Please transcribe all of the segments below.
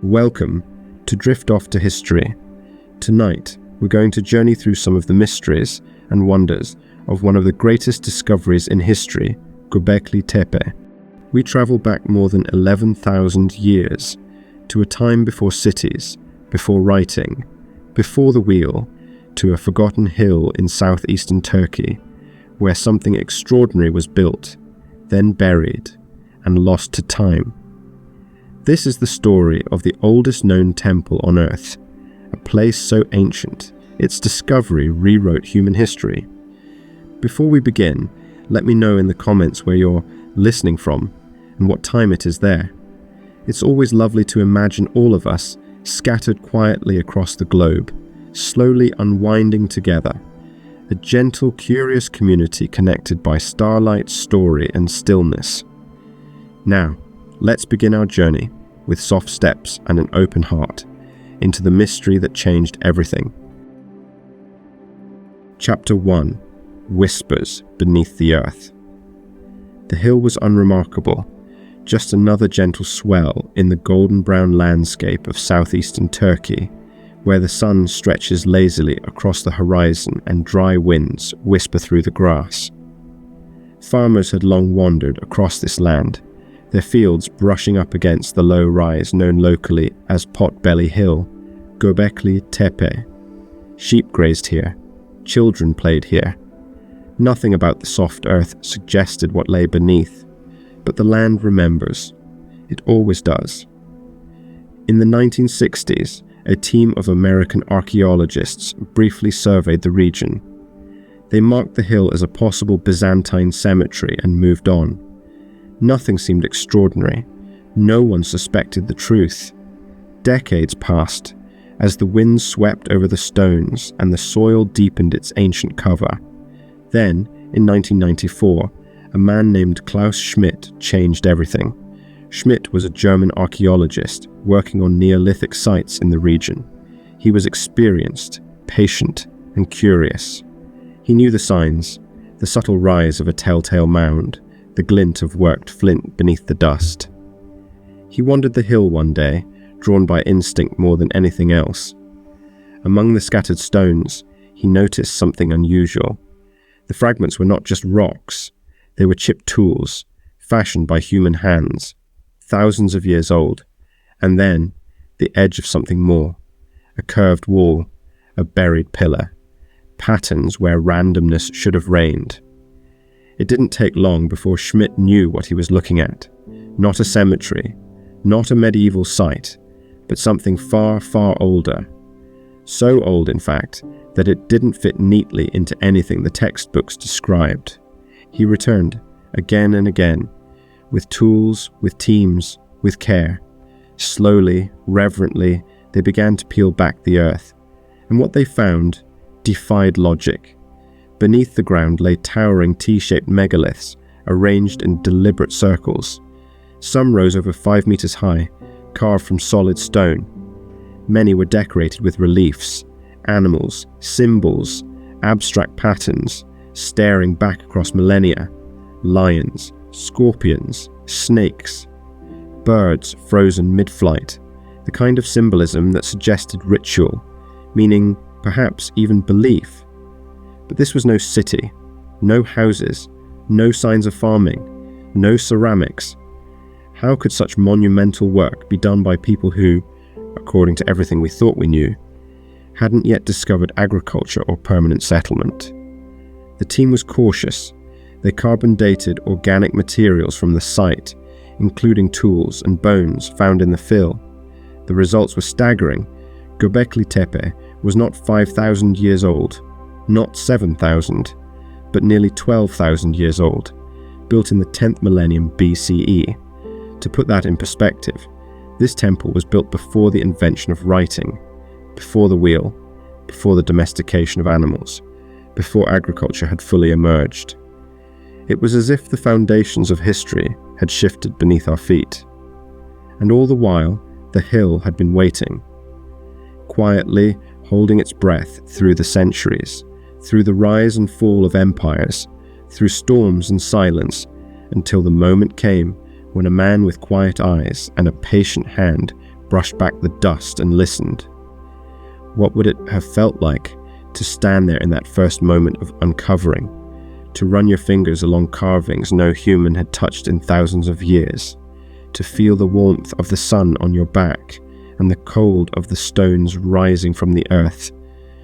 Welcome to Drift Off to History. Tonight, we're going to journey through some of the mysteries and wonders of one of the greatest discoveries in history, Göbekli Tepe. We travel back more than 11,000 years to a time before cities, before writing, before the wheel, to a forgotten hill in southeastern Turkey, where something extraordinary was built, then buried, and lost to time. This is the story of the oldest known temple on Earth, a place so ancient, its discovery rewrote human history. Before we begin, let me know in the comments where you're listening from and what time it is there. It's always lovely to imagine all of us scattered quietly across the globe, slowly unwinding together, a gentle, curious community connected by starlight, story, and stillness. Now, let's begin our journey with soft steps and an open heart into the mystery that changed everything. Chapter 1: Whispers Beneath the Earth. The hill was unremarkable, just another gentle swell in the golden-brown landscape of southeastern Turkey, where the sun stretches lazily across the horizon and dry winds whisper through the grass. Farmers had long wandered across this land, their fields brushing up against the low rise known locally as Potbelly Hill, Göbekli Tepe. Sheep grazed here, children played here. Nothing about the soft earth suggested what lay beneath, but the land remembers. It always does. In the 1960s, a team of American archaeologists briefly surveyed the region. They marked the hill as a possible Byzantine cemetery and moved on. Nothing seemed extraordinary. No one suspected the truth. Decades passed as the winds swept over the stones and the soil deepened its ancient cover. Then, in 1994, a man named Klaus Schmidt changed everything. Schmidt was a German archaeologist working on Neolithic sites in the region. He was experienced, patient, and curious. He knew the signs, the subtle rise of a telltale mound, the glint of worked flint beneath the dust. He wandered the hill one day, drawn by instinct more than anything else. Among the scattered stones, he noticed something unusual. The fragments were not just rocks, they were chipped tools, fashioned by human hands, thousands of years old, and then the edge of something more, a curved wall, a buried pillar, patterns where randomness should have reigned. It didn't take long before Schmidt knew what he was looking at. Not a cemetery, not a medieval site, but something far, far older. So old, in fact, that it didn't fit neatly into anything the textbooks described. He returned, again and again, with tools, with teams, with care. Slowly, reverently, they began to peel back the earth, and what they found defied logic. Beneath the ground lay towering T-shaped megaliths, arranged in deliberate circles. Some rose over 5 meters high, carved from solid stone. Many were decorated with reliefs, animals, symbols, abstract patterns, staring back across millennia. Lions, scorpions, snakes, birds frozen mid-flight, the kind of symbolism that suggested ritual, meaning perhaps even belief. But this was no city, no houses, no signs of farming, no ceramics. How could such monumental work be done by people who, according to everything we thought we knew, hadn't yet discovered agriculture or permanent settlement? The team was cautious. They carbon dated organic materials from the site, including tools and bones found in the fill. The results were staggering. Göbekli Tepe was not 5,000 years old, not 7,000, but nearly 12,000 years old, built in the 10th millennium BCE. To put that in perspective, this temple was built before the invention of writing, before the wheel, before the domestication of animals, before agriculture had fully emerged. It was as if the foundations of history had shifted beneath our feet. And all the while, the hill had been waiting, quietly holding its breath through the centuries, through the rise and fall of empires, through storms and silence, until the moment came when a man with quiet eyes and a patient hand brushed back the dust and listened. What would it have felt like to stand there in that first moment of uncovering, to run your fingers along carvings no human had touched in thousands of years, to feel the warmth of the sun on your back and the cold of the stones rising from the earth,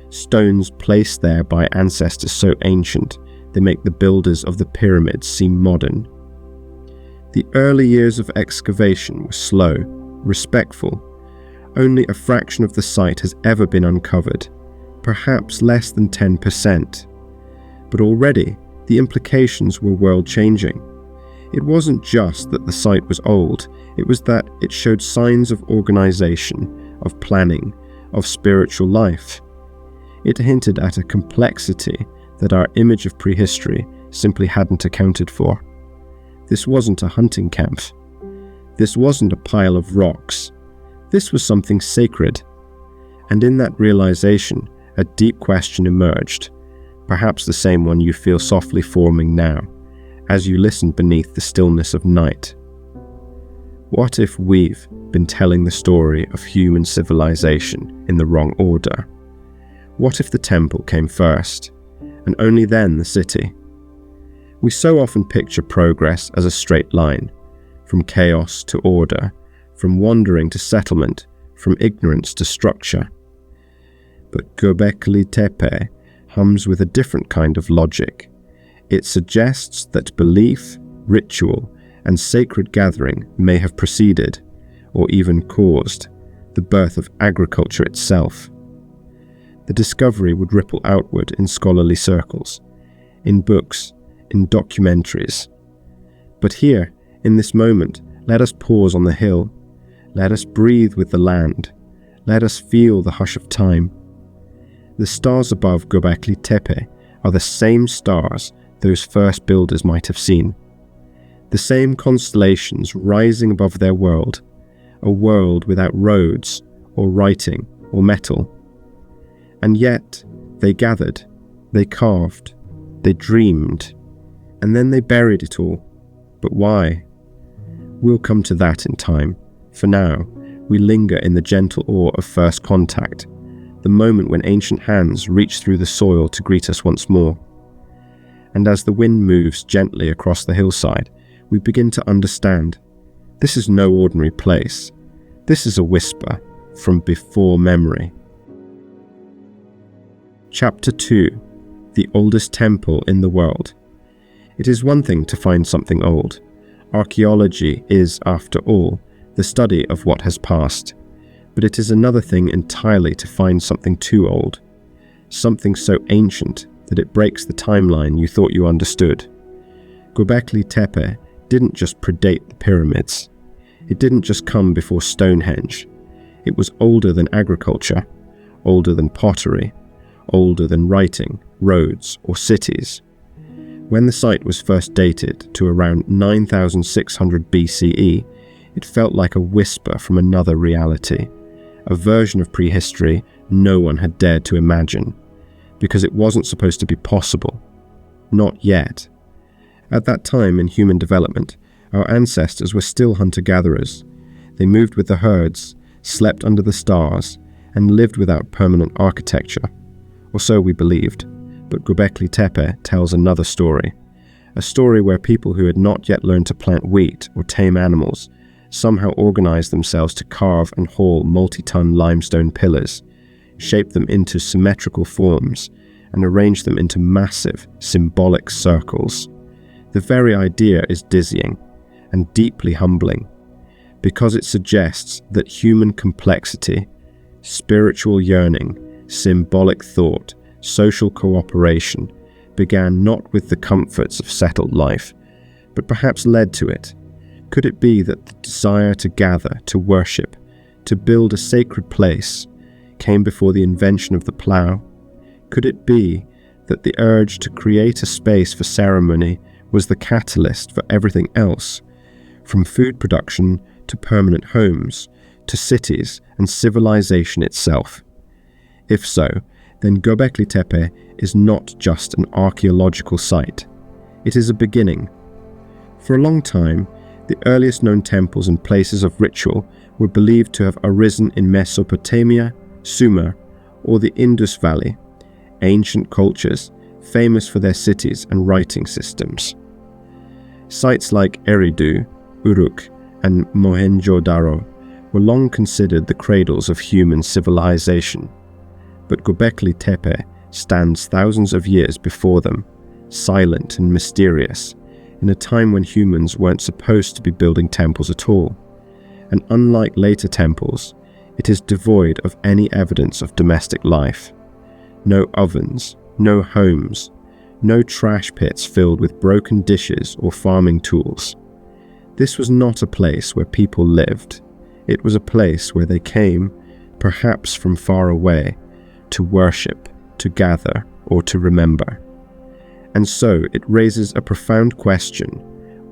stones placed there by ancestors so ancient they make the builders of the pyramids seem modern. The early years of excavation were slow, respectful. Only a fraction of the site has ever been uncovered, perhaps less than 10%. But already, the implications were world-changing. It wasn't just that the site was old, it was that it showed signs of organization, of planning, of spiritual life. It hinted at a complexity that our image of prehistory simply hadn't accounted for. This wasn't a hunting camp. This wasn't a pile of rocks. This was something sacred. And in that realization, a deep question emerged, perhaps the same one you feel softly forming now, as you listen beneath the stillness of night. What if we've been telling the story of human civilization in the wrong order? What if the temple came first, and only then the city? We so often picture progress as a straight line, from chaos to order, from wandering to settlement, from ignorance to structure. But Göbekli Tepe hums with a different kind of logic. It suggests that belief, ritual, and sacred gathering may have preceded, or even caused, the birth of agriculture itself. The discovery would ripple outward in scholarly circles, in books, in documentaries. But here, in this moment, let us pause on the hill. Let us breathe with the land. Let us feel the hush of time. The stars above Göbekli Tepe are the same stars those first builders might have seen. The same constellations rising above their world, a world without roads, or writing, or metal. And yet, they gathered, they carved, they dreamed, and then they buried it all. But why? We'll come to that in time. For now, we linger in the gentle awe of first contact, the moment when ancient hands reach through the soil to greet us once more. And as the wind moves gently across the hillside, we begin to understand. This is no ordinary place. This is a whisper from before memory. Chapter 2. The oldest temple in the world. It is one thing to find something old. Archaeology is, after all, the study of what has passed. But it is another thing entirely to find something too old. Something so ancient that it breaks the timeline you thought you understood. Göbekli Tepe didn't just predate the pyramids. It didn't just come before Stonehenge. It was older than agriculture, older than pottery, older than writing, roads, or cities. When the site was first dated to around 9600 BCE, it felt like a whisper from another reality, a version of prehistory no one had dared to imagine, because it wasn't supposed to be possible. Not yet. At that time in human development, our ancestors were still hunter-gatherers. They moved with the herds, slept under the stars, and lived without permanent architecture. Or so we believed. But Göbekli Tepe tells another story. A story where people who had not yet learned to plant wheat or tame animals somehow organized themselves to carve and haul multi-ton limestone pillars, shape them into symmetrical forms, and arrange them into massive, symbolic circles. The very idea is dizzying and deeply humbling, because it suggests that human complexity, spiritual yearning, symbolic thought, social cooperation began not with the comforts of settled life, but perhaps led to it. Could it be that the desire to gather, to worship, to build a sacred place came before the invention of the plough? Could it be that the urge to create a space for ceremony was the catalyst for everything else, from food production to permanent homes, to cities and civilization itself? If so, then Göbekli Tepe is not just an archaeological site. It is a beginning. For a long time, The earliest known temples and places of ritual were believed to have arisen in Mesopotamia, Sumer, or the Indus Valley, ancient cultures famous for their cities and writing systems. Sites like Eridu, Uruk, and Mohenjo-daro were long considered the cradles of human civilization, but Göbekli Tepe stands thousands of years before them, silent and mysterious, in a time when humans weren't supposed to be building temples at all. And unlike later temples, it is devoid of any evidence of domestic life. No ovens, no homes, no trash pits filled with broken dishes or farming tools. This was not a place where people lived. It was a place where they came, perhaps from far away, to worship, to gather, or to remember. And so it raises a profound question: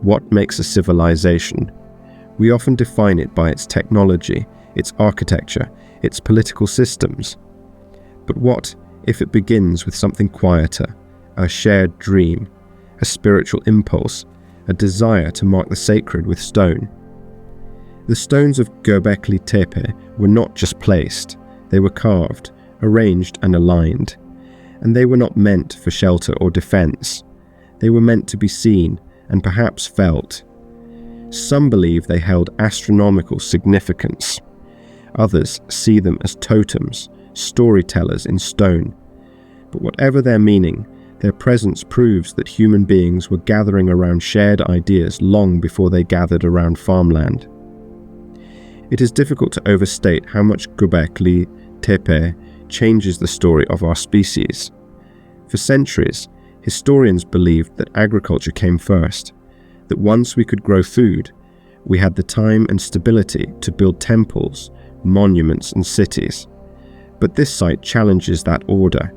what makes a civilization? We often define it by its technology, its architecture, its political systems. But what if it begins with something quieter, a shared dream, a spiritual impulse, a desire to mark the sacred with stone? The stones of Göbekli Tepe were not just placed, they were carved, arranged and aligned. And they were not meant for shelter or defense. They were meant to be seen and perhaps felt. Some believe they held astronomical significance. Others see them as totems, storytellers in stone. But whatever their meaning, their presence proves that human beings were gathering around shared ideas long before they gathered around farmland. It is difficult to overstate how much Göbekli Tepe changes the story of our species. For centuries, historians believed that agriculture came first, that once we could grow food, we had the time and stability to build temples, monuments and cities. But this site challenges that order.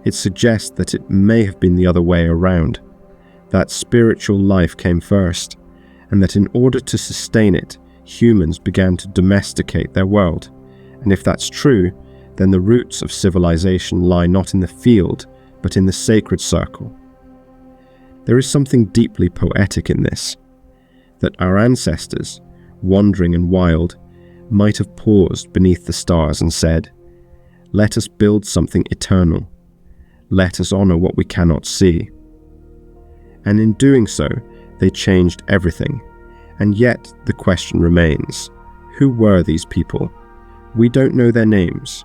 It suggests that it may have been the other way around, that spiritual life came first, and that in order to sustain it, humans began to domesticate their world. And if that's true, then the roots of civilization lie not in the field, but in the sacred circle. There is something deeply poetic in this, that our ancestors, wandering and wild, might have paused beneath the stars and said, "Let us build something eternal. Let us honor what we cannot see." And in doing so, they changed everything. And yet the question remains, who were these people? We don't know their names.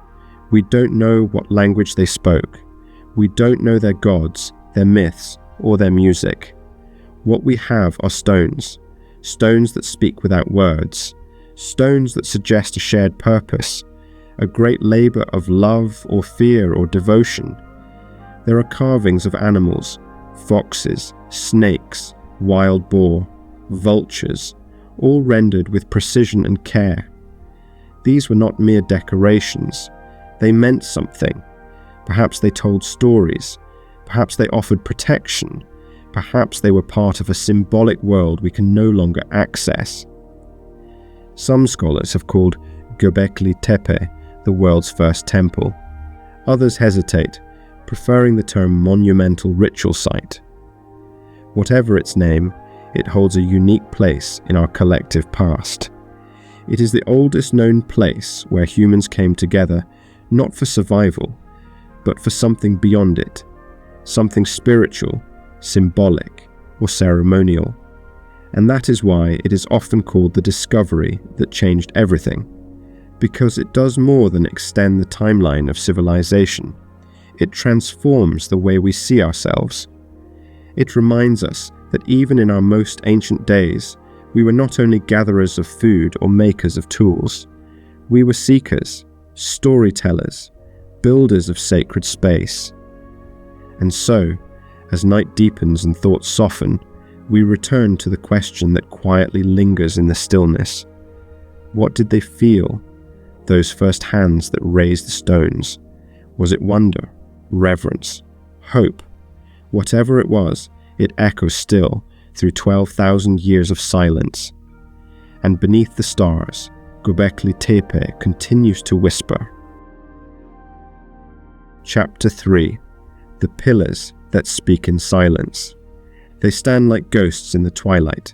We don't know what language they spoke. We don't know their gods, their myths, or their music. What we have are stones, stones that speak without words, stones that suggest a shared purpose, a great labor of love or fear or devotion. There are carvings of animals, foxes, snakes, wild boar, vultures, all rendered with precision and care. These were not mere decorations. They meant something. Perhaps they told stories. Perhaps they offered protection. Perhaps they were part of a symbolic world we can no longer access. Some scholars have called Göbekli Tepe the world's first temple. Others hesitate, preferring the term monumental ritual site. Whatever its name, it holds a unique place in our collective past. It is the oldest known place where humans came together, not for survival, but for something beyond it, something spiritual, symbolic, or ceremonial. And that is why it is often called the discovery that changed everything, because it does more than extend the timeline of civilization. It transforms the way we see ourselves. It reminds us that even in our most ancient days, we were not only gatherers of food or makers of tools. We were seekers, storytellers, builders of sacred space. And so, as night deepens and thoughts soften, we return to the question that quietly lingers in the stillness. What did they feel, those first hands that raised the stones? Was it wonder, reverence, hope? Whatever it was, it echoes still through 12,000 years of silence. And beneath the stars, Göbekli Tepe continues to whisper. Chapter 3. The Pillars That Speak in Silence. They stand like ghosts in the twilight,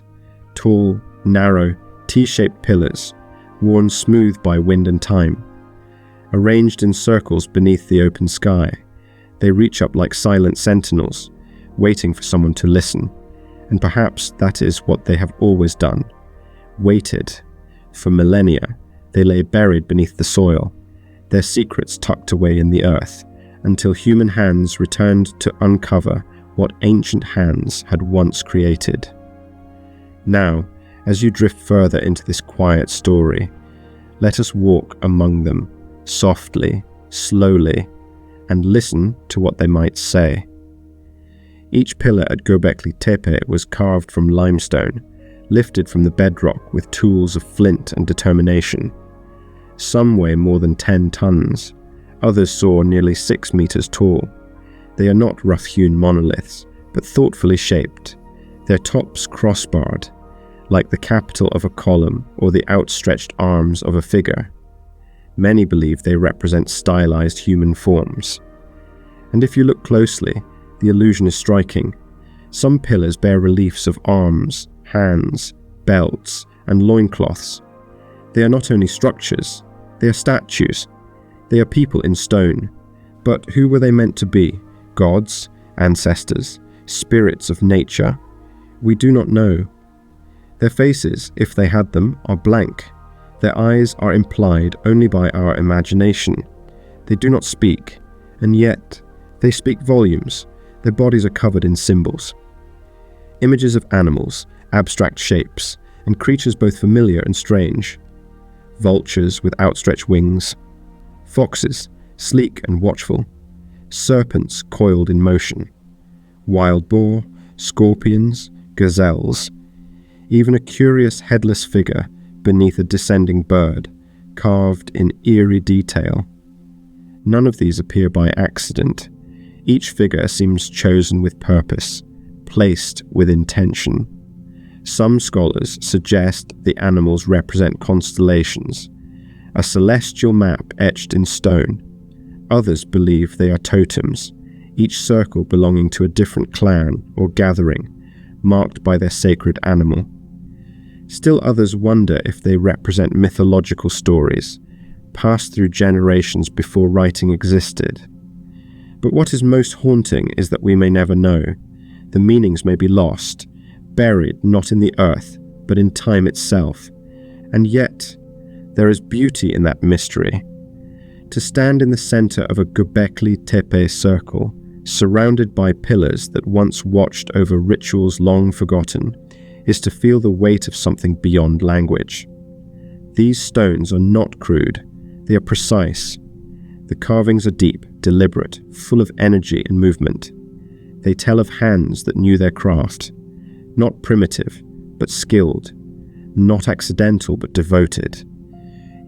tall, narrow, T-shaped pillars, worn smooth by wind and time. Arranged in circles beneath the open sky, they reach up like silent sentinels, waiting for someone to listen. And perhaps that is what they have always done. Waited. For millennia, they lay buried beneath the soil, their secrets tucked away in the earth, until human hands returned to uncover what ancient hands had once created. Now, as you drift further into this quiet story, let us walk among them, softly, slowly, and listen to what they might say. Each pillar at Göbekli Tepe was carved from limestone, lifted from the bedrock with tools of flint and determination. Some weigh more than 10 tons, others soar nearly 6 meters tall. They are not rough-hewn monoliths, but thoughtfully shaped, their tops crossbarred, like the capital of a column or the outstretched arms of a figure. Many believe they represent stylized human forms. And if you look closely, the illusion is striking. Some pillars bear reliefs of arms, hands, belts, and loincloths. They are not only structures, they are statues. They are people in stone. But who were they meant to be? Gods, ancestors, spirits of nature? We do not know. Their faces, if they had them, are blank. Their eyes are implied only by our imagination. They do not speak, and yet they speak volumes. Their bodies are covered in symbols. Images of animals, abstract shapes, and creatures both familiar and strange. Vultures with outstretched wings, foxes, sleek and watchful, serpents coiled in motion, wild boar, scorpions, gazelles, even a curious headless figure beneath a descending bird, carved in eerie detail. None of these appear by accident. Each figure seems chosen with purpose, placed with intention. Some scholars suggest the animals represent constellations, a celestial map etched in stone. Others believe they are totems, each circle belonging to a different clan or gathering, marked by their sacred animal. Still others wonder if they represent mythological stories, passed through generations before writing existed. But what is most haunting is that we may never know. The meanings may be lost, buried not in the earth, but in time itself. And yet, there is beauty in that mystery. To stand in the center of a Göbekli Tepe circle, surrounded by pillars that once watched over rituals long forgotten, is to feel the weight of something beyond language. These stones are not crude, they are precise. The carvings are deep, deliberate, full of energy and movement. They tell of hands that knew their craft, not primitive, but skilled, not accidental, but devoted.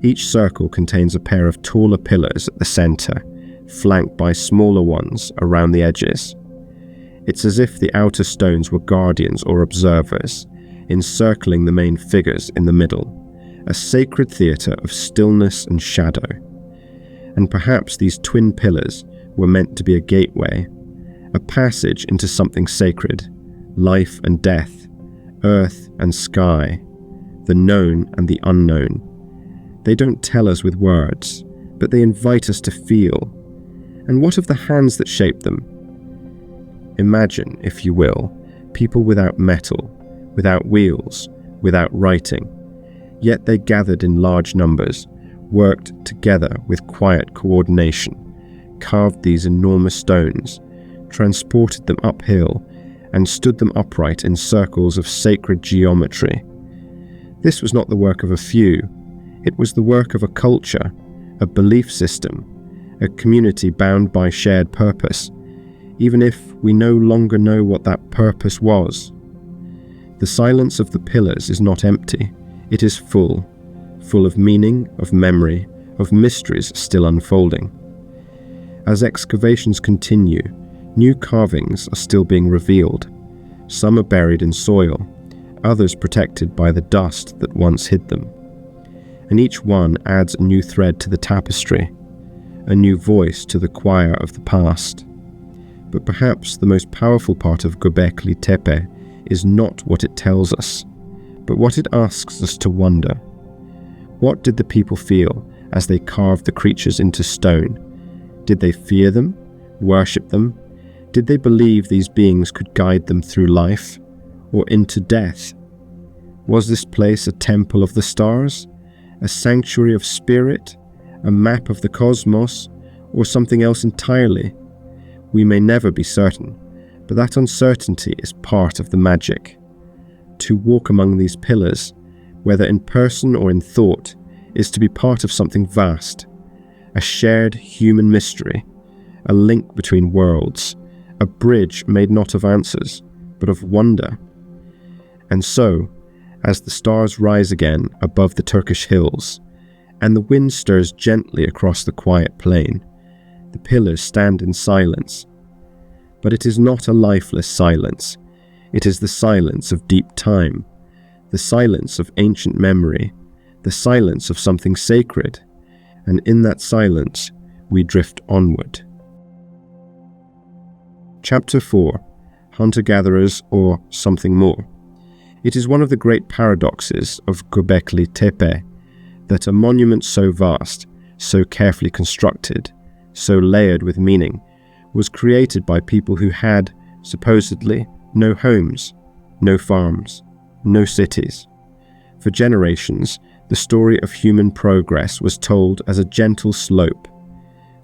Each circle contains a pair of taller pillars at the center, flanked by smaller ones around the edges. It's as if the outer stones were guardians or observers, encircling the main figures in the middle, a sacred theatre of stillness and shadow. And perhaps these twin pillars were meant to be a gateway, a passage into something sacred, life and death, earth and sky, the known and the unknown. They don't tell us with words, but they invite us to feel. And what of the hands that shape them? Imagine, if you will, people without metal, without wheels, without writing. Yet they gathered in large numbers, worked together with quiet coordination, carved these enormous stones, transported them uphill, and stood them upright in circles of sacred geometry. This was not the work of a few. It was the work of a culture, a belief system, a community bound by shared purpose, even if we no longer know what that purpose was. The silence of the pillars is not empty, it is full of meaning, of memory, of mysteries still unfolding. As excavations continue, new carvings are still being revealed. Some are buried in soil, others protected by the dust that once hid them. And each one adds a new thread to the tapestry, a new voice to the choir of the past. But perhaps the most powerful part of Göbekli Tepe is not what it tells us, but what it asks us to wonder. What did the people feel as they carved the creatures into stone? Did they fear them? Worship them? Did they believe these beings could guide them through life or into death? Was this place a temple of the stars, a sanctuary of spirit, a map of the cosmos, or something else entirely? We may never be certain, but that uncertainty is part of the magic. To walk among these pillars, whether in person or in thought, is to be part of something vast, a shared human mystery, a link between worlds, a bridge made not of answers, but of wonder. And so, as the stars rise again above the Turkish hills, and the wind stirs gently across the quiet plain, the pillars stand in silence. But it is not a lifeless silence. It is the silence of deep time, the silence of ancient memory, the silence of something sacred, and in that silence we drift onward. Chapter 4. Hunter-Gatherers or Something More. It is one of the great paradoxes of Göbekli Tepe that a monument so vast, so carefully constructed, so layered with meaning, was created by people who had, supposedly, no homes, no farms, no cities. For generations, the story of human progress was told as a gentle slope.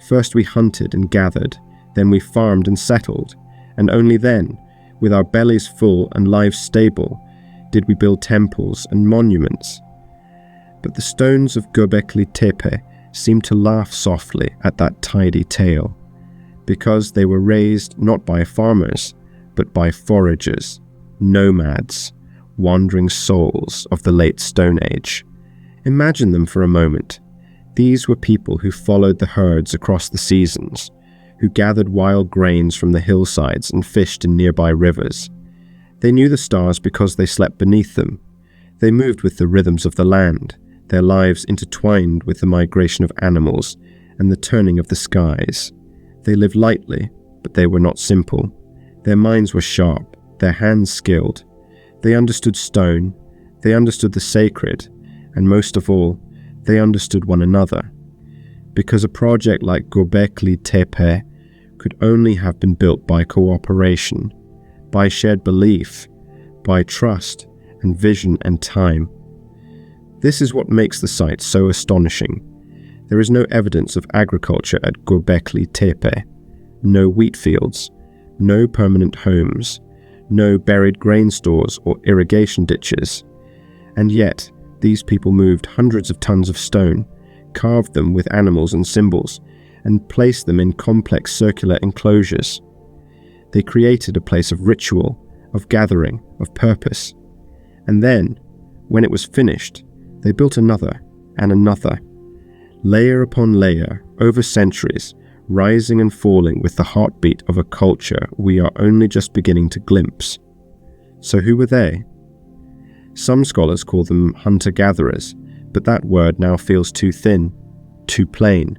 First we hunted and gathered, then we farmed and settled, and only then, with our bellies full and lives stable, did we build temples and monuments. But the stones of Göbekli Tepe seemed to laugh softly at that tidy tale, because they were raised not by farmers, but by foragers, nomads, wandering souls of the late Stone Age. Imagine them for a moment. These were people who followed the herds across the seasons, who gathered wild grains from the hillsides and fished in nearby rivers. They knew the stars because they slept beneath them. They moved with the rhythms of the land, their lives intertwined with the migration of animals and the turning of the skies. They lived lightly, but they were not simple. Their minds were sharp, their hands skilled. They understood stone, they understood the sacred, and most of all, they understood one another. Because a project like Göbekli Tepe could only have been built by cooperation, by shared belief, by trust and vision and time. This is what makes the site so astonishing. There is no evidence of agriculture at Göbekli Tepe, no wheat fields, no permanent homes, no buried grain stores or irrigation ditches. And yet, these people moved hundreds of tons of stone, carved them with animals and symbols, and placed them in complex circular enclosures. They created a place of ritual, of gathering, of purpose. And then, when it was finished, they built another and another, layer upon layer, over centuries, rising and falling with the heartbeat of a culture we are only just beginning to glimpse. So who were they? Some scholars call them hunter-gatherers, but that word now feels too thin, too plain.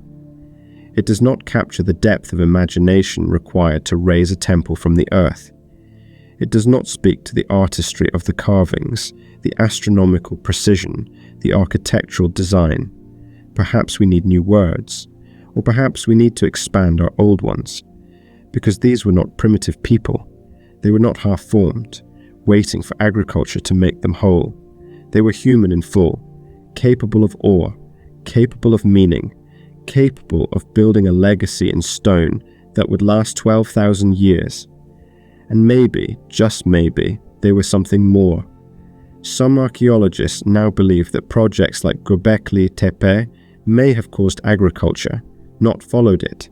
It does not capture the depth of imagination required to raise a temple from the earth. It does not speak to the artistry of the carvings, the astronomical precision, the architectural design. Perhaps we need new words, or perhaps we need to expand our old ones, because these were not primitive people. They were not half-formed, waiting for agriculture to make them whole. They were human in full, capable of awe, capable of meaning, capable of building a legacy in stone that would last 12,000 years. And maybe, just maybe, they were something more. Some archaeologists now believe that projects like Göbekli Tepe may have caused agriculture, not followed it.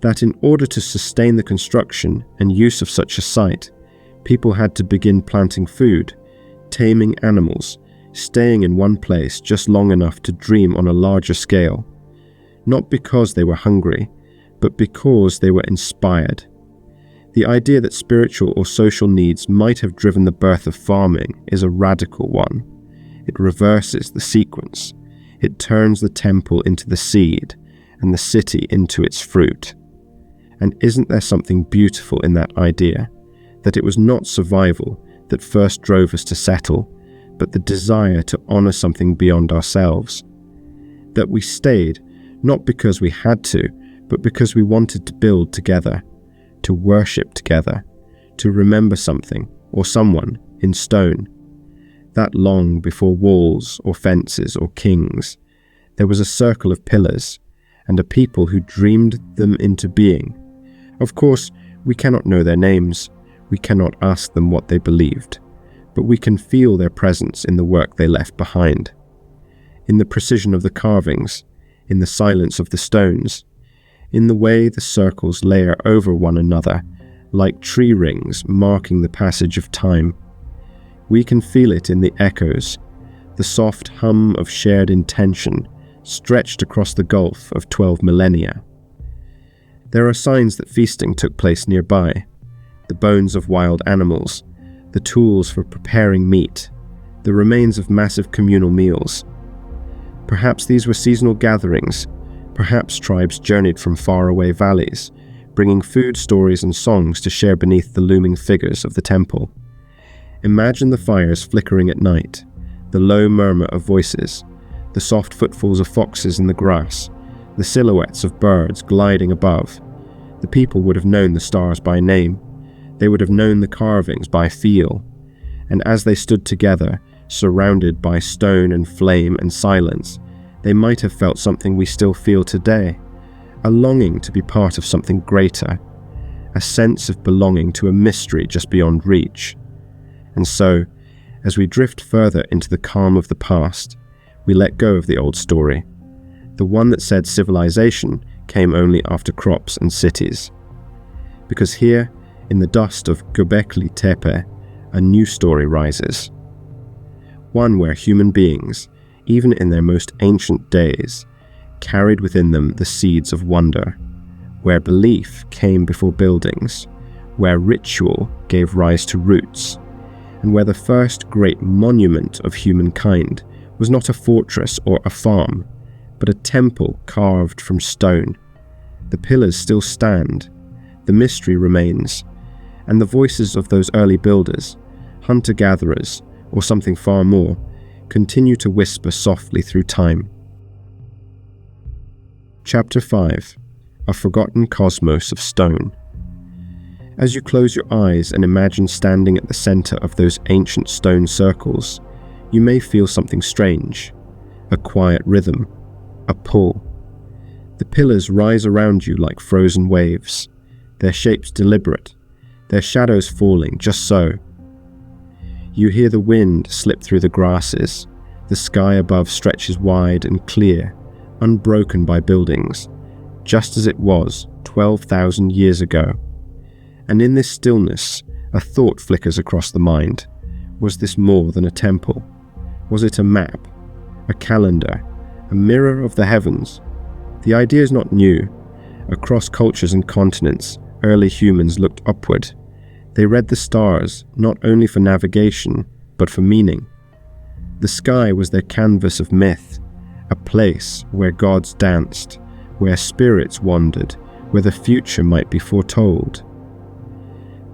That in order to sustain the construction and use of such a site, people had to begin planting food, taming animals, staying in one place just long enough to dream on a larger scale. Not because they were hungry, but because they were inspired. The idea that spiritual or social needs might have driven the birth of farming is a radical one. It reverses the sequence. It turns the temple into the seed and the city into its fruit. And isn't there something beautiful in that idea? That it was not survival that first drove us to settle, but the desire to honor something beyond ourselves. That we stayed, not because we had to, but because we wanted to build together, to worship together, to remember something or someone in stone. That long before walls or fences or kings, there was a circle of pillars and a people who dreamed them into being. Of course, we cannot know their names, we cannot ask them what they believed, but we can feel their presence in the work they left behind, in the precision of the carvings, in the silence of the stones, in the way the circles layer over one another, like tree rings marking the passage of time. We can feel it in the echoes, the soft hum of shared intention stretched across the gulf of 12 millennia. There are signs that feasting took place nearby, the bones of wild animals, the tools for preparing meat, the remains of massive communal meals. Perhaps these were seasonal gatherings, perhaps tribes journeyed from faraway valleys, bringing food, stories and songs to share beneath the looming figures of the temple. Imagine the fires flickering at night, the low murmur of voices, the soft footfalls of foxes in the grass, the silhouettes of birds gliding above. The people would have known the stars by name. They would have known the carvings by feel. And as they stood together, surrounded by stone and flame and silence, they might have felt something we still feel today, a longing to be part of something greater, a sense of belonging to a mystery just beyond reach. And so, as we drift further into the calm of the past, we let go of the old story, the one that said civilization came only after crops and cities. Because here, in the dust of Göbekli Tepe, a new story rises. One where human beings, even in their most ancient days, carried within them the seeds of wonder, where belief came before buildings, where ritual gave rise to roots, and where the first great monument of humankind was not a fortress or a farm, but a temple carved from stone. The pillars still stand, the mystery remains, and the voices of those early builders, hunter-gatherers, or something far more, continue to whisper softly through time. Chapter 5: A Forgotten Cosmos of Stone. As you close your eyes and imagine standing at the center of those ancient stone circles, you may feel something strange, a quiet rhythm, a pull. The pillars rise around you like frozen waves, their shapes deliberate, their shadows falling just so. You hear the wind slip through the grasses, the sky above stretches wide and clear, unbroken by buildings, just as it was 12,000 years ago. And in this stillness, a thought flickers across the mind. Was this more than a temple? Was it a map, a calendar, a mirror of the heavens? The idea is not new. Across cultures and continents, early humans looked upward. They read the stars, not only for navigation, but for meaning. The sky was their canvas of myth, a place where gods danced, where spirits wandered, where the future might be foretold.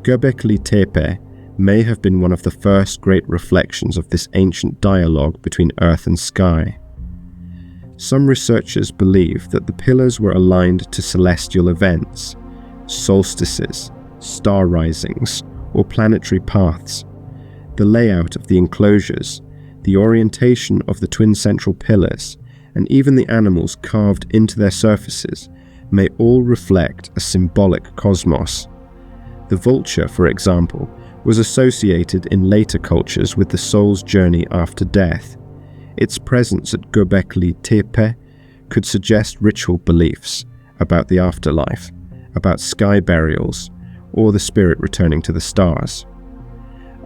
Göbekli Tepe may have been one of the first great reflections of this ancient dialogue between earth and sky. Some researchers believe that the pillars were aligned to celestial events, solstices, star risings, or planetary paths. The layout of the enclosures, the orientation of the twin central pillars, and even the animals carved into their surfaces may all reflect a symbolic cosmos. The vulture, for example, was associated in later cultures with the soul's journey after death. Its presence at Göbekli Tepe could suggest ritual beliefs about the afterlife, about sky burials, or the spirit returning to the stars.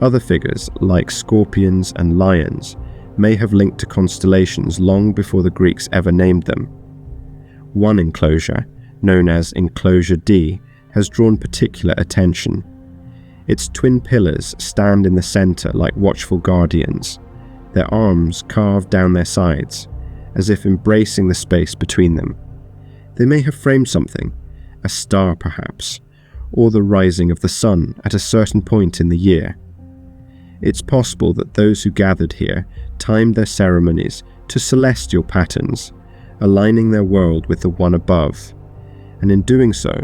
Other figures, like scorpions and lions, may have linked to constellations long before the Greeks ever named them. One enclosure, known as Enclosure D, has drawn particular attention. Its twin pillars stand in the center like watchful guardians, their arms carved down their sides, as if embracing the space between them. They may have framed something, a star perhaps, or the rising of the sun at a certain point in the year. It's possible that those who gathered here timed their ceremonies to celestial patterns, aligning their world with the one above, and in doing so,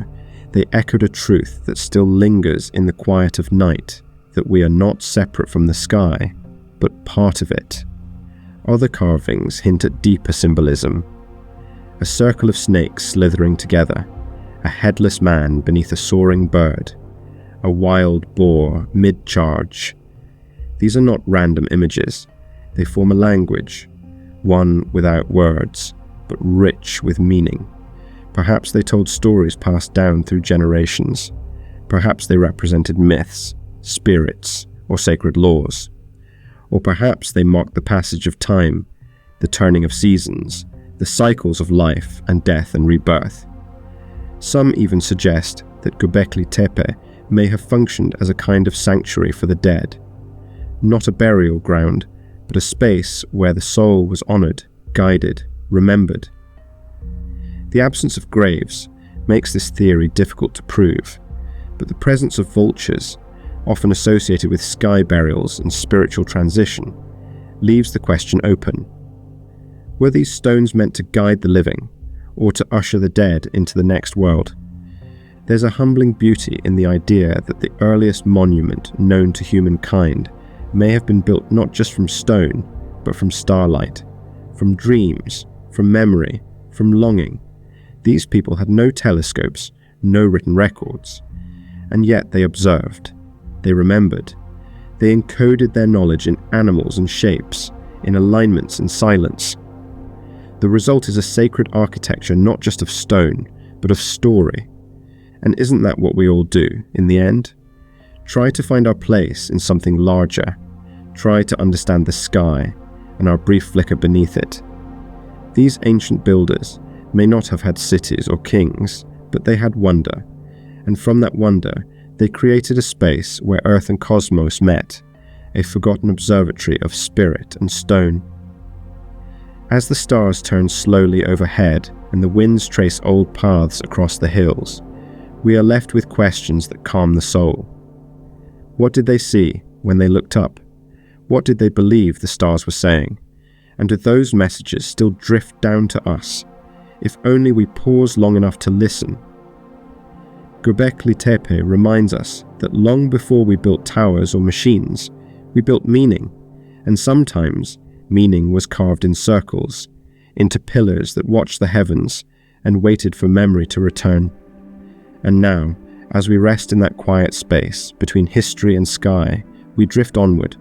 they echoed a truth that still lingers in the quiet of night, that we are not separate from the sky, but part of it. Other carvings hint at deeper symbolism. A circle of snakes slithering together, a headless man beneath a soaring bird, a wild boar mid-charge. These are not random images. They form a language, one without words, but rich with meaning. Perhaps they told stories passed down through generations. Perhaps they represented myths, spirits, or sacred laws. Or perhaps they marked the passage of time, the turning of seasons, the cycles of life and death and rebirth. Some even suggest that Göbekli Tepe may have functioned as a kind of sanctuary for the dead. Not a burial ground, but a space where the soul was honored, guided, remembered. The absence of graves makes this theory difficult to prove, but the presence of vultures, often associated with sky burials and spiritual transition, leaves the question open. Were these stones meant to guide the living, or to usher the dead into the next world? There's a humbling beauty in the idea that the earliest monument known to humankind may have been built not just from stone, but from starlight, from dreams, from memory, from longing. These people had no telescopes, no written records, and yet they observed, they remembered, they encoded their knowledge in animals and shapes, in alignments and silence. The result is a sacred architecture not just of stone, but of story. And isn't that what we all do, in the end? Try to find our place in something larger. Try to understand the sky and our brief flicker beneath it. These ancient builders may not have had cities or kings, but they had wonder, and from that wonder, they created a space where earth and cosmos met, a forgotten observatory of spirit and stone. As the stars turn slowly overhead and the winds trace old paths across the hills, we are left with questions that calm the soul. What did they see when they looked up? What did they believe the stars were saying? And do those messages still drift down to us, if only we pause long enough to listen? Göbekli Tepe reminds us that long before we built towers or machines, we built meaning, and sometimes meaning was carved in circles, into pillars that watched the heavens and waited for memory to return. And now, as we rest in that quiet space between history and sky, we drift onward,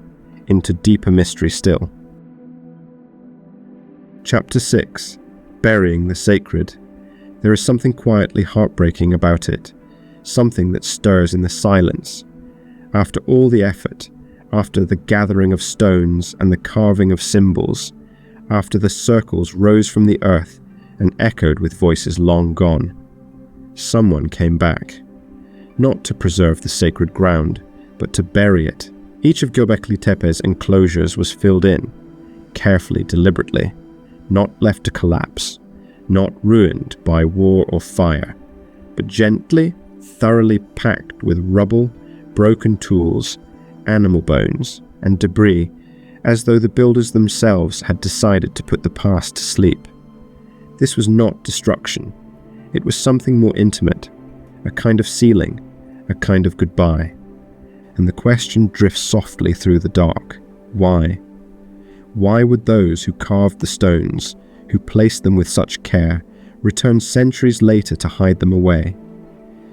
into deeper mystery still. Chapter 6. Burying the Sacred. There is something quietly heartbreaking about it, something that stirs in the silence. After all the effort, after the gathering of stones and the carving of symbols, after the circles rose from the earth and echoed with voices long gone, someone came back, not to preserve the sacred ground, but to bury it. Each of Göbekli Tepe's enclosures was filled in, carefully, deliberately, not left to collapse, not ruined by war or fire, but gently, thoroughly packed with rubble, broken tools, animal bones, and debris, as though the builders themselves had decided to put the past to sleep. This was not destruction. It was something more intimate, a kind of sealing, a kind of goodbye. And the question drifts softly through the dark. Why? Why would those who carved the stones, who placed them with such care, return centuries later to hide them away?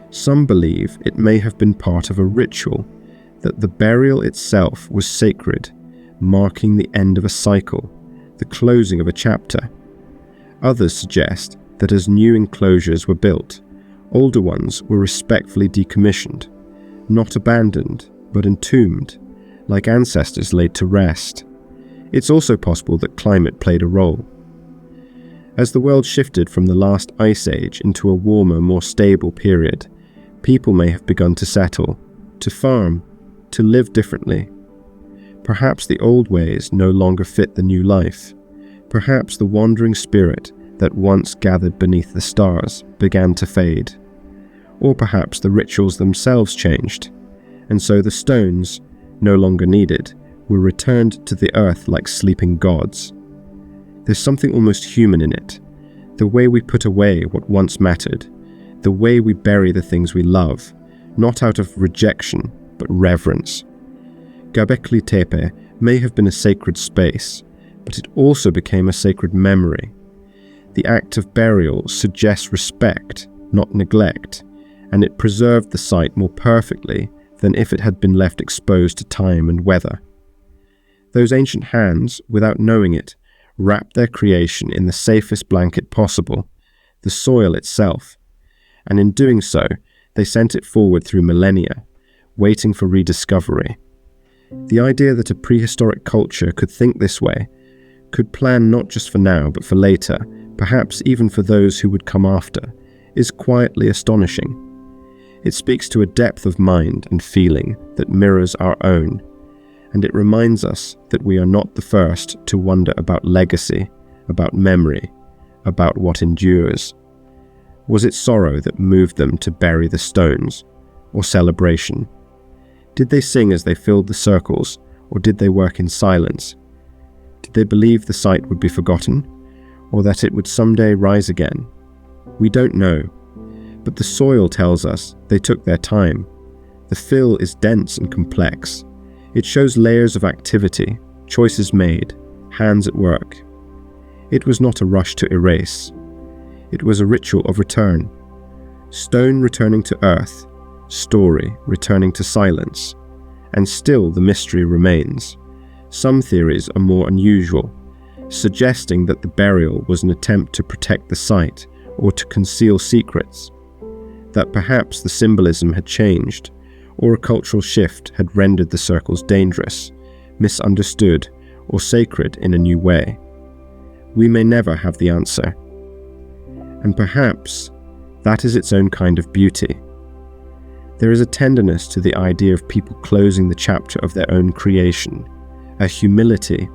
Some believe it may have been part of a ritual, that the burial itself was sacred, marking the end of a cycle, the closing of a chapter. Others suggest that as new enclosures were built, older ones were respectfully decommissioned, not abandoned, but entombed, like ancestors laid to rest. It's also possible that climate played a role. As the world shifted from the last ice age into a warmer, more stable period, people may have begun to settle, to farm, to live differently. Perhaps the old ways no longer fit the new life. Perhaps the wandering spirit that once gathered beneath the stars began to fade. Or perhaps the rituals themselves changed, and so the stones, no longer needed, were returned to the earth like sleeping gods. There's something almost human in it, the way we put away what once mattered, the way we bury the things we love, not out of rejection, but reverence. Göbekli Tepe may have been a sacred space, but it also became a sacred memory. The act of burial suggests respect, not neglect, and it preserved the site more perfectly than if it had been left exposed to time and weather. Those ancient hands, without knowing it, wrapped their creation in the safest blanket possible, the soil itself, and in doing so, they sent it forward through millennia, waiting for rediscovery. The idea that a prehistoric culture could think this way, could plan not just for now but for later, perhaps even for those who would come after, is quietly astonishing. It speaks to a depth of mind and feeling that mirrors our own, and it reminds us that we are not the first to wonder about legacy, about memory, about what endures. Was it sorrow that moved them to bury the stones, or celebration? Did they sing as they filled the circles, or did they work in silence? Did they believe the site would be forgotten, or that it would someday rise again? We don't know, but the soil tells us they took their time. The fill is dense and complex. It shows layers of activity, choices made, hands at work. It was not a rush to erase. It was a ritual of return. Stone returning to earth, story returning to silence. And still the mystery remains. Some theories are more unusual, suggesting that the burial was an attempt to protect the site or to conceal secrets, that perhaps the symbolism had changed, or a cultural shift had rendered the circles dangerous, misunderstood, or sacred in a new way. We may never have the answer. And perhaps that is its own kind of beauty. There is a tenderness to the idea of people closing the chapter of their own creation, a humility,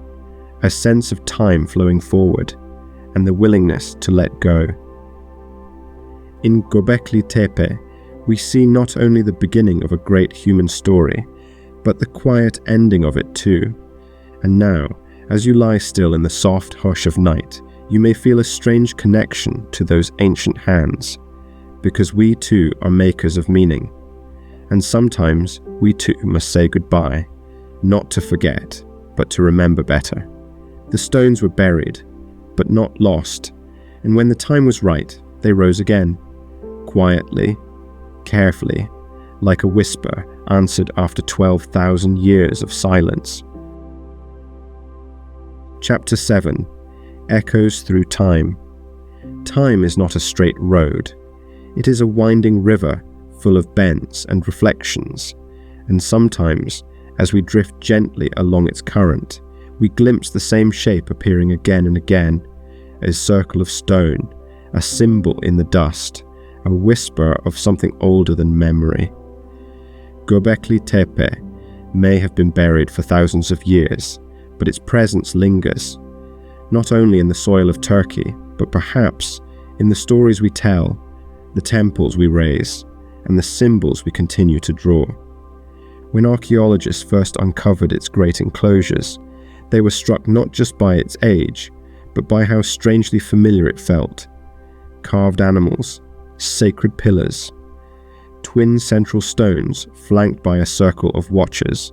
a sense of time flowing forward, and the willingness to let go. In Göbekli Tepe, we see not only the beginning of a great human story, but the quiet ending of it too. And now, as you lie still in the soft hush of night, you may feel a strange connection to those ancient hands, because we too are makers of meaning. And sometimes we too must say goodbye, not to forget, but to remember better. The stones were buried, but not lost, and when the time was right, they rose again, quietly, carefully, like a whisper answered after 12,000 years of silence. Chapter 7. Echoes through time. Time is not a straight road. It is a winding river full of bends and reflections, and sometimes, as we drift gently along its current, we glimpse the same shape appearing again and again, a circle of stone, a symbol in the dust, a whisper of something older than memory. Göbekli Tepe may have been buried for thousands of years, but its presence lingers, not only in the soil of Turkey, but perhaps in the stories we tell, the temples we raise, and the symbols we continue to draw. When archaeologists first uncovered its great enclosures, they were struck not just by its age, but by how strangely familiar it felt. Carved animals, sacred pillars, twin central stones flanked by a circle of watchers.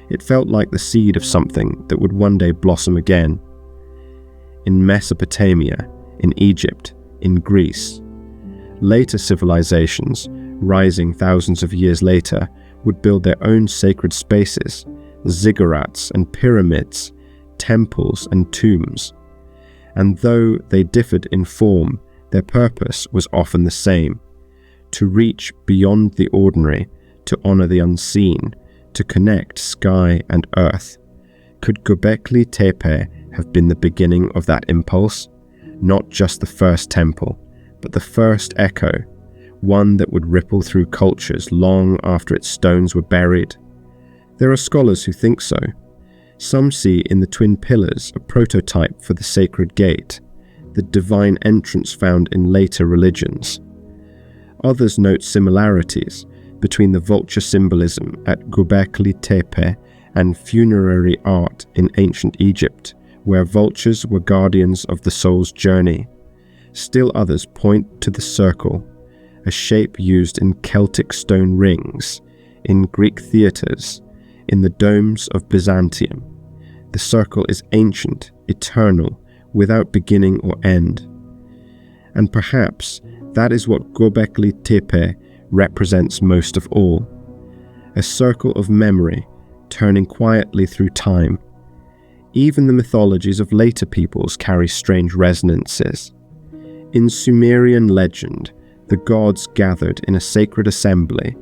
It felt like the seed of something that would one day blossom again. In Mesopotamia, in Egypt, in Greece, later civilizations, rising thousands of years later, would build their own sacred spaces, ziggurats and pyramids, temples and tombs. And though they differed in form, their purpose was often the same: to reach beyond the ordinary, to honor the unseen, to connect sky and earth. Could Göbekli Tepe have been the beginning of that impulse? Not just the first temple, but the first echo, one that would ripple through cultures long after its stones were buried? There are scholars who think so. Some see in the twin pillars a prototype for the sacred gate, the divine entrance found in later religions. Others note similarities between the vulture symbolism at Göbekli Tepe and funerary art in ancient Egypt, where vultures were guardians of the soul's journey. Still others point to the circle, a shape used in Celtic stone rings, in Greek theatres, in the domes of Byzantium. The circle is ancient, eternal, without beginning or end. And perhaps that is what Göbekli Tepe represents most of all. A circle of memory, turning quietly through time. Even the mythologies of later peoples carry strange resonances. In Sumerian legend, the gods gathered in a sacred assembly.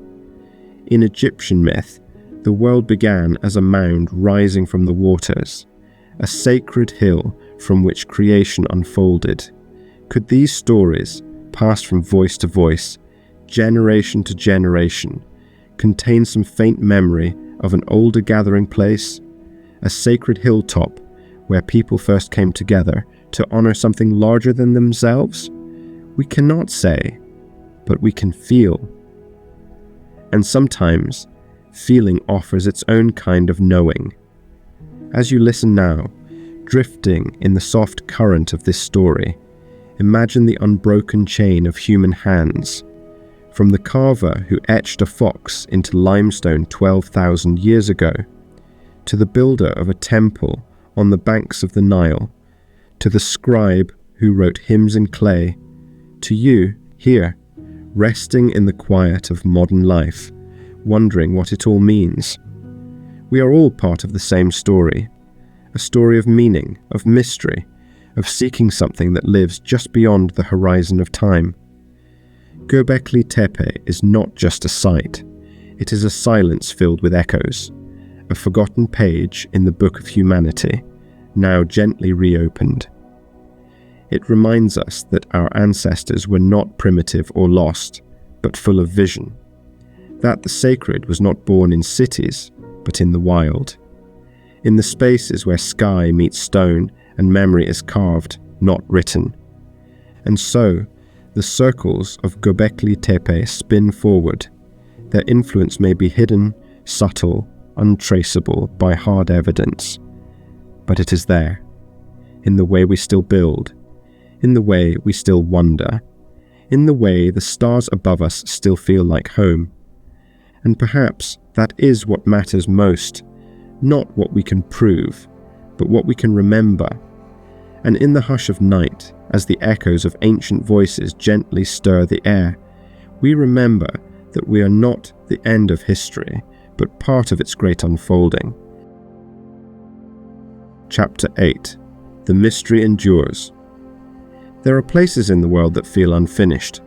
In Egyptian myth, the world began as a mound rising from the waters, a sacred hill from which creation unfolded. Could these stories, passed from voice to voice, generation to generation, contain some faint memory of an older gathering place, a sacred hilltop where people first came together to honor something larger than themselves? We cannot say, but we can feel. And sometimes, feeling offers its own kind of knowing. As you listen now, drifting in the soft current of this story, imagine the unbroken chain of human hands, from the carver who etched a fox into limestone 12,000 years ago, to the builder of a temple on the banks of the Nile, to the scribe who wrote hymns in clay, to you, here, resting in the quiet of modern life, wondering what it all means. We are all part of the same story, a story of meaning, of mystery, of seeking something that lives just beyond the horizon of time. Göbekli Tepe is not just a sight, it is a silence filled with echoes, a forgotten page in the book of humanity, now gently reopened. It reminds us that our ancestors were not primitive or lost, but full of vision, that the sacred was not born in cities, but in the wild, in the spaces where sky meets stone and memory is carved, not written. And so, the circles of Göbekli Tepe spin forward. Their influence may be hidden, subtle, untraceable by hard evidence. But it is there, in the way we still build, in the way we still wonder, in the way the stars above us still feel like home. And perhaps that is what matters most, not what we can prove, but what we can remember. And in the hush of night, as the echoes of ancient voices gently stir the air, we remember that we are not the end of history, but part of its great unfolding. Chapter 8. The Mystery Endures. There are places in the world that feel unfinished,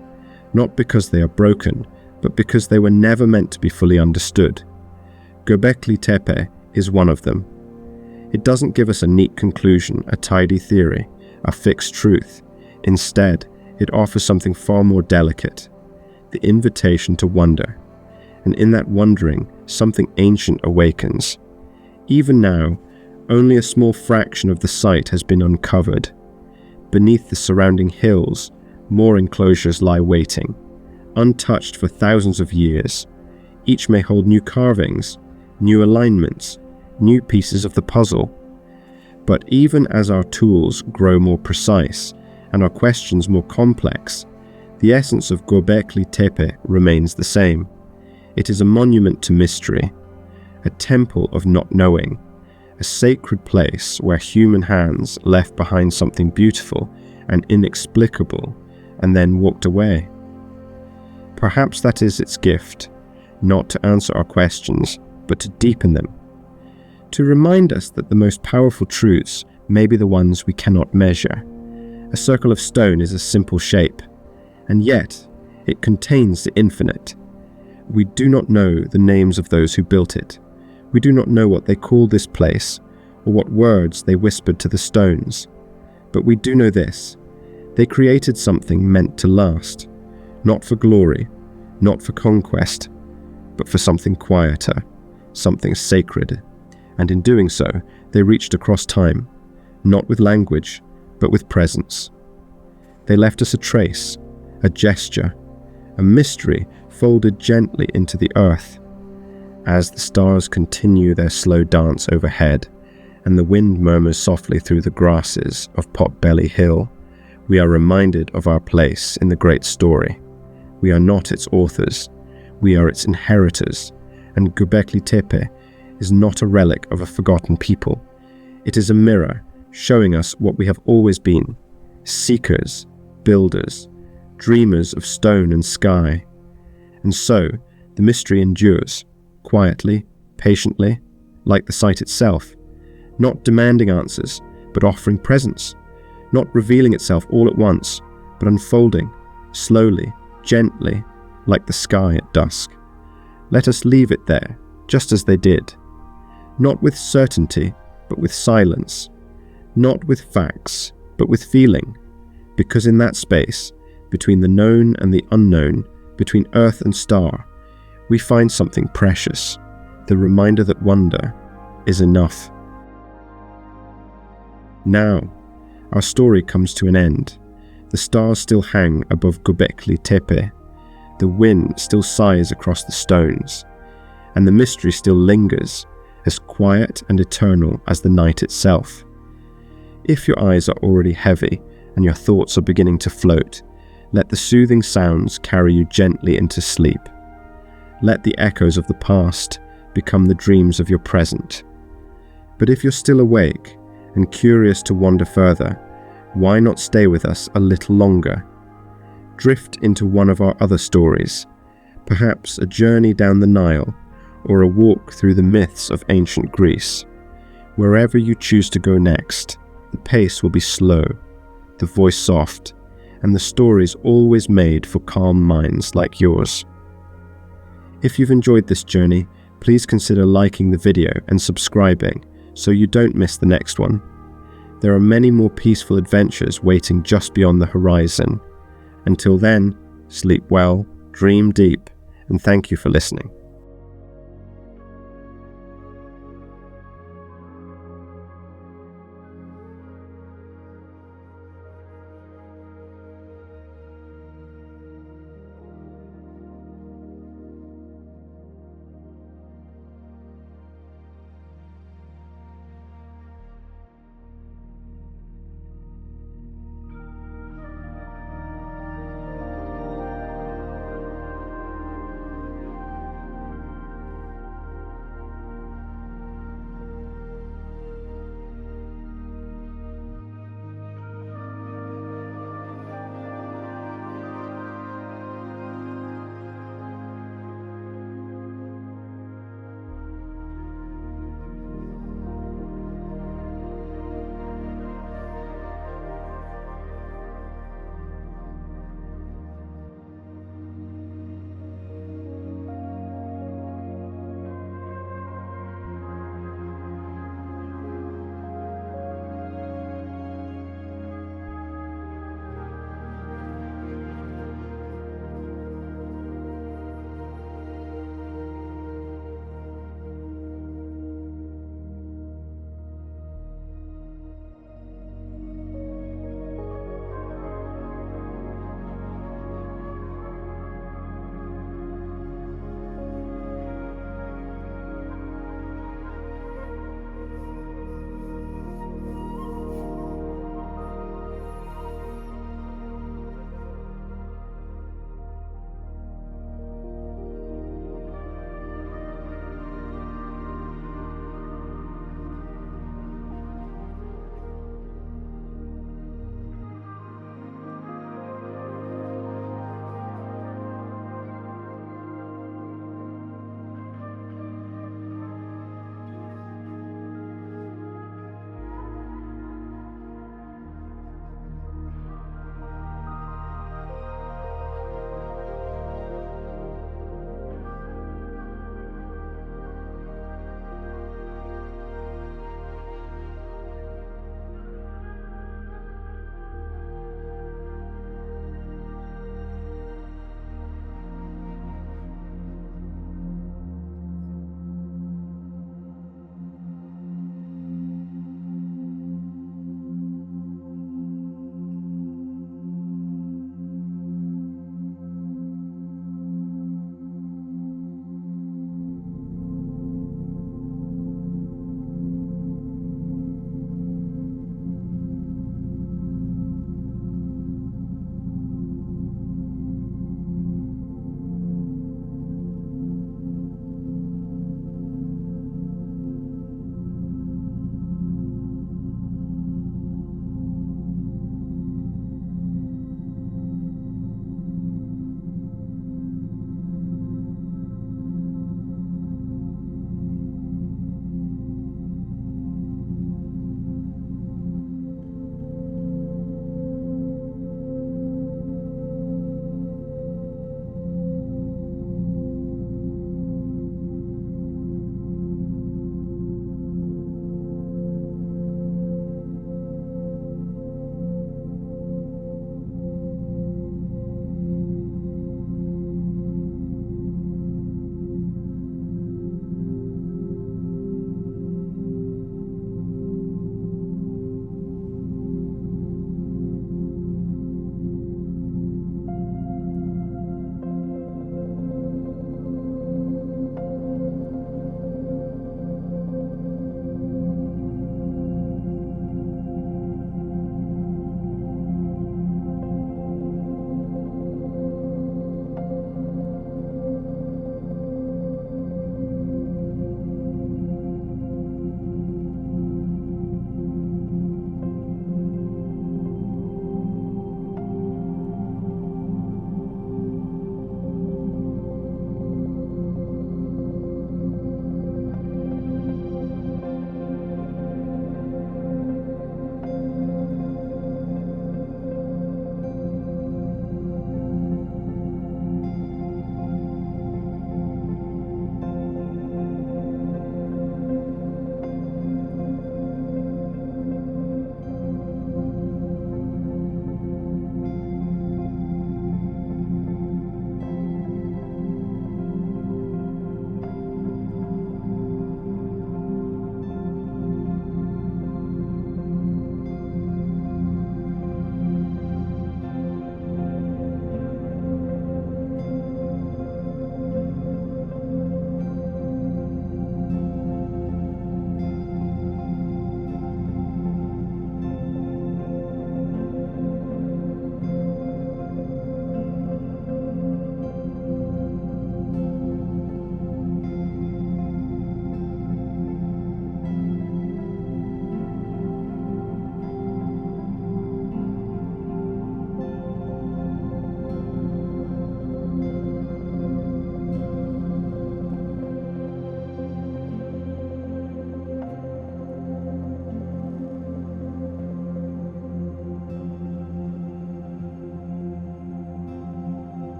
not because they are broken, but because they were never meant to be fully understood. Göbekli Tepe is one of them. It doesn't give us a neat conclusion, a tidy theory, a fixed truth. Instead, it offers something far more delicate, the invitation to wonder. And in that wondering, something ancient awakens. Even now, only a small fraction of the site has been uncovered. Beneath the surrounding hills, more enclosures lie waiting, untouched for thousands of years. Each may hold new carvings, new alignments, new pieces of the puzzle. But even as our tools grow more precise and our questions more complex, the essence of Göbekli Tepe remains the same. It is a monument to mystery, a temple of not knowing, a sacred place where human hands left behind something beautiful and inexplicable and then walked away. Perhaps that is its gift, not to answer our questions, but to deepen them, to remind us that the most powerful truths may be the ones we cannot measure. A circle of stone is a simple shape, and yet it contains the infinite. We do not know the names of those who built it. We do not know what they called this place, or what words they whispered to the stones. But we do know this: they created something meant to last, not for glory, not for conquest, but for something quieter, something sacred. And in doing so, they reached across time, not with language, but with presence. They left us a trace, a gesture, a mystery folded gently into the earth. As the stars continue their slow dance overhead, and the wind murmurs softly through the grasses of Potbelly Hill, we are reminded of our place in the great story. We are not its authors, we are its inheritors, and Göbekli Tepe is not a relic of a forgotten people. It is a mirror showing us what we have always been: seekers, builders, dreamers of stone and sky. And so, the mystery endures, quietly, patiently, like the site itself, not demanding answers, but offering presence, not revealing itself all at once, but unfolding, slowly, gently, like the sky at dusk. Let us leave it there, just as they did, not with certainty, but with silence, not with facts, but with feeling, because in that space, between the known and the unknown, between earth and star, we find something precious, the reminder that wonder is enough. Now, our story comes to an end. The stars still hang above Göbekli Tepe, the wind still sighs across the stones, and the mystery still lingers, as quiet and eternal as the night itself. If your eyes are already heavy and your thoughts are beginning to float, let the soothing sounds carry you gently into sleep. Let the echoes of the past become the dreams of your present. But if you're still awake and curious to wander further, why not stay with us a little longer? Drift into one of our other stories, perhaps a journey down the Nile or a walk through the myths of ancient Greece. Wherever you choose to go next, the pace will be slow, the voice soft, and the stories always made for calm minds like yours. If you've enjoyed this journey, please consider liking the video and subscribing so you don't miss the next one. There are many more peaceful adventures waiting just beyond the horizon. Until then, sleep well, dream deep, and thank you for listening.